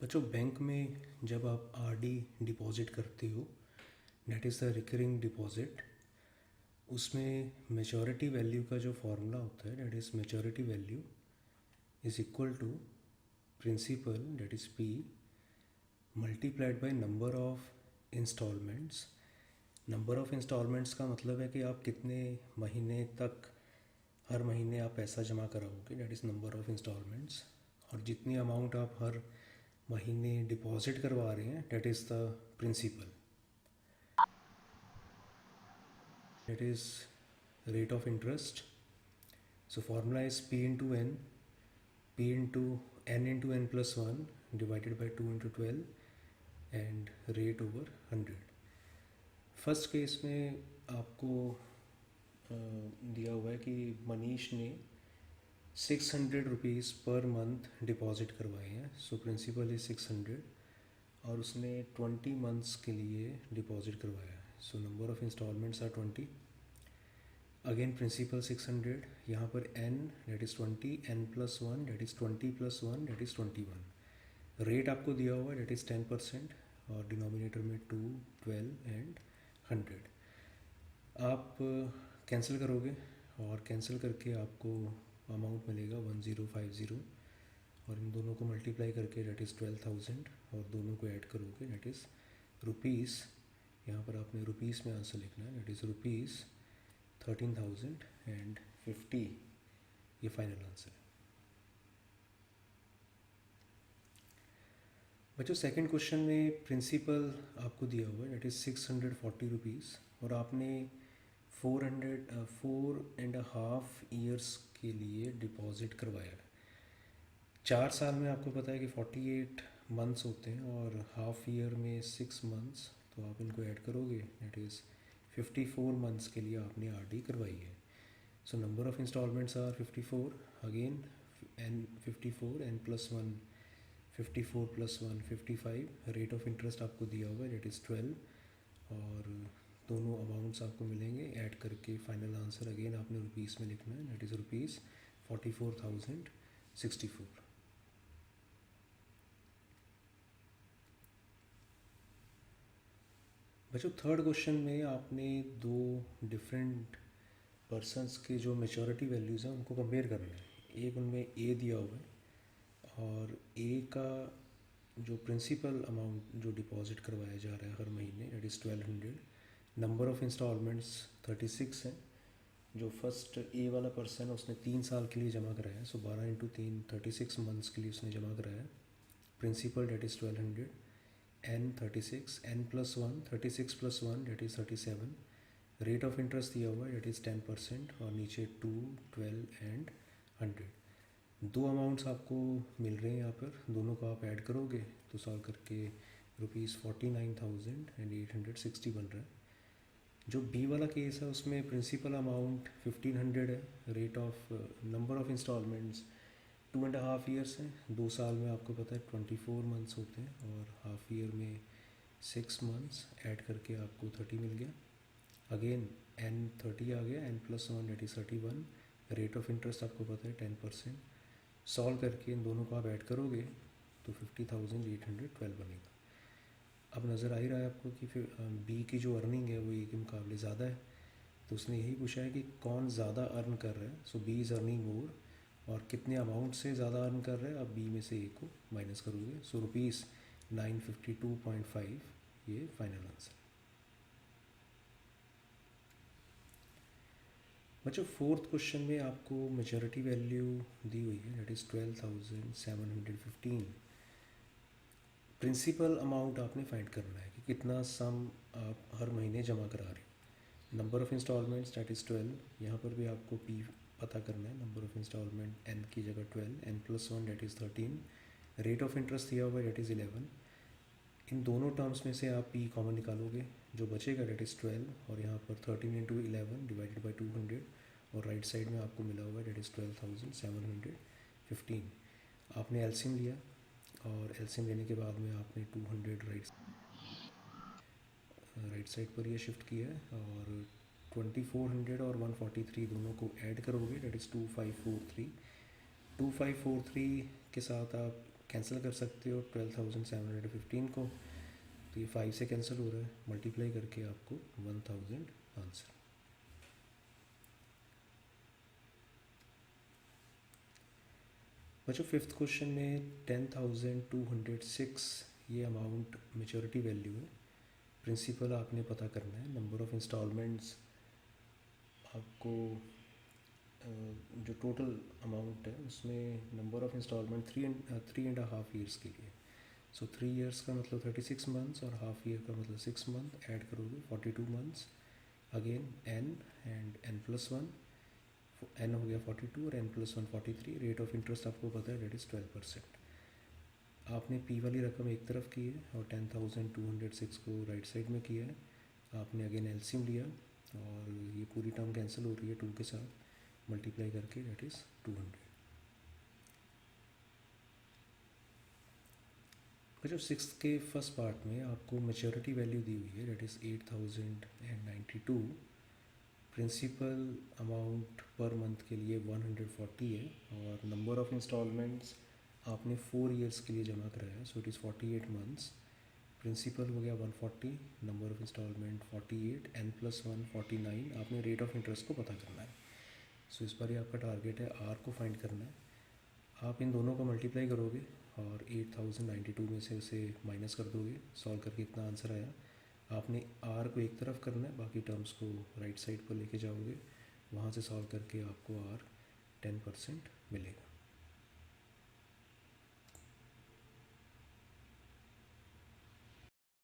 बच्चों बैंक में जब आप आरडी डिपॉजिट करते हो, that is the recurring deposit, उसमें मेचोरिटी वैल्यू का जो फॉर्मूला होता है that is maturity value is equal to principal that is P multiplied by number of installments. Number of installments का मतलब है कि आप कितने महीने तक हर महीने आप पैसा जमा कराओगे, that is number of installments. और जितनी अमाउंट आप हर महीने डिपॉजिट करवा रहे हैं that is the principal, that is rate of interest. So formula is P into N, P into N into N plus one divided by 2 into 12 and rate over 100। First case में आपको दिया हुआ है कि मनीष ने 600 रुपीज़ पर मंथ डिपॉजिट करवाए हैं। So principal is 600 और उसने 20 मंथ्स के लिए डिपॉजिट करवाया है। So number of installments are 20। Again principal 600, यहाँ पर n that is 20, n plus one that is 20 plus one that is 21। Rate आपको दिया हुआ है डेट इज़ 10% और डिनोमिनेटर में 2, 12 एंड 100। आप कैंसिल करोगे और कैंसिल करके आपको अमाउंट मिलेगा 1050 और इन दोनों को मल्टीप्लाई करके डेट इज़ 12,000 और दोनों को ऐड करोगे डेट इज़ रुपीज़, यहाँ पर आपने रुपीज़ में आंसर लिखना है, डेट इज़ रुपीज़ 13,050। ये फाइनल आंसर है। बच्चों सेकंड क्वेश्चन में प्रिंसिपल आपको दिया हुआ है डेट इज़ 640 रुपीज़ और आपने 4.5 ईयर्स के लिए डिपॉजिट करवाया है। 4 साल में आपको पता है कि 48 मंथ्स होते हैं और हाफ ईयर में 6 मंथ्स, तो आप इनको ऐड करोगे डेट इज़ 54 मंथ्स के लिए आपने आरडी करवाई है। So number of installments are 54, again N 54, N plus one 54 plus one 55। Rate of interest आपको दिया हुआ है डेट इज़ 12 और दोनों अमाउंट्स आपको मिलेंगे ऐड करके फाइनल आंसर अगेन आपने रुपीज़ में लिखना है, डेट इज़ रुपीज़ 44,064। बच्चों थर्ड क्वेश्चन में आपने दो डिफरेंट पर्सनस के जो मेचोरिटी वैल्यूज़ हैं उनको कंपेयर करना है। एक उनमें ए दिया हुआ है और ए का जो प्रिंसिपल अमाउंट जो डिपॉजिट करवाया जा रहा है हर महीने that is 1200। Number of installments 36 हैं। जो फर्स्ट ए वाला पर्सन है उसने 3 साल के लिए जमा कराया है, सो 12 इंटू 3 36 मंथ्स के लिए उसने जमा कराया है। Principal that is 1200, N 36, N plus one 36 plus one that is 37। Rate of interest दिया हुआ है डेट इज़ 10% और नीचे 2, 12 एंड 100। दो अमाउंट्स आपको मिल रहे हैं यहाँ पर, दोनों को आप ऐड करोगे तो सॉल्व करके रुपीज़ 49,860 बन रहा है। जो बी वाला केस है उसमें प्रिंसिपल अमाउंट 1500 है, rate of number of installments 2.5 years हैं। 2 साल में आपको पता है 24 मंथ्स होते हैं और हाफ ईयर में 6 मंथ्स, ऐड करके आपको 30 मिल गया। अगेन एन 30 आ गया, N plus one that is 31। Rate of interest आपको पता है 10%। सॉल्व करके इन दोनों को आप ऐड करोगे तो 50,812 बनेगा। अब नज़र आ ही रहा है आपको कि फिर बी की जो अर्निंग है वो ए के मुकाबले ज़्यादा है, तो उसने यही पूछा है कि कौन ज़्यादा अर्न कर रहा है। सो बी इज़ अर्निंग मोर और कितने अमाउंट से ज़्यादा अर्न कर रहा है, अब बी में से ए को माइनस करोगे। सो रुपीज़ 952.5 ये फाइनल आंसर। बच्चों फोर्थ क्वेश्चन में आपको मेजॉरिटी वैल्यू दी हुई है डेट इज़ 12,715। प्रिंसिपल अमाउंट आपने फाइंड करना है कि कितना सम आप हर महीने जमा करा रहे हो। Number of installments that is 12, यहाँ पर भी आपको पी पता करना है। नंबर ऑफ़ इंस्टॉलमेंट एन की जगह 12, N plus one that is 13। Rate of interest दिया हुआ है डेट इज़ 11। इन दोनों टर्म्स में से आप पी कॉमन निकालोगे, जो बचेगा डेट इज़ 12 और यहाँ पर 13 इंटू 11 डिवाइडेड बाई 200 और राइट साइड में आपको मिला हुआ है डेट इज़ 12,715। आपने एलसीएम लिया और एलसीएम लेने के बाद में आपने 200 राइट साइड पर ये शिफ्ट किया है और 2400 और 143 दोनों को ऐड करोगे डेट इज़ 2543। 2543 के साथ आप कैंसिल कर सकते हो 12,715 को, तो ये 5 से कैंसिल हो रहा है, मल्टीप्लाई करके आपको 1000 आंसर। बच्चों फिफ्थ क्वेश्चन में 10,206 ये अमाउंट मेच्योरिटी वैल्यू है। प्रिंसिपल आपने पता करना है, नंबर ऑफ़ इंस्टॉलमेंट्स आपको जो टोटल अमाउंट है उसमें नंबर ऑफ़ इंस्टॉलमेंट 3.5 ईयर्स के लिए। सो 3 ईयर्स का मतलब 36 मंथ्स और हाफ ईयर का मतलब 6 मंथ, ऐड करोगे 42 months, again n and n+1, n हो गया 42 और n+1 43। रेट ऑफ इंटरेस्ट आपको पता है डेट इज़ 12%। आपने p वाली रकम एक तरफ की है और 10,206 को राइट साइड में किया है। आपने अगेन एलसीएम लिया और ये पूरी टर्म कैंसिल हो रही है 2 के साथ, मल्टीप्लाई करके डेट इज़ 200। जो 6 के फर्स्ट पार्ट में आपको मेच्योरिटी वैल्यू दी हुई है डेट इज़ 8,092। प्रिंसिपल अमाउंट पर मंथ के लिए 140 है और नंबर ऑफ़ इंस्टॉलमेंट्स आपने 4 ईयर्स के लिए जमा कराया है, so it is 48 months. Principal हो गया 140, नंबर ऑफ़ इंस्टॉलमेंट 48, n+1 49। आपने रेट ऑफ इंटरेस्ट को पता करना है। सो इस बार ये आपका टारगेट है आर को फाइंड करना है। आप इन दोनों का मल्टीप्लाई करोगे और 8,092 में से उसे माइनस कर दोगे, सॉल्व करके इतना आंसर आया। आपने आर को एक तरफ करना है, बाकी टर्म्स को राइट साइड पर लेके जाओगे, वहाँ से सॉल्व करके आपको आर 10% मिलेगा।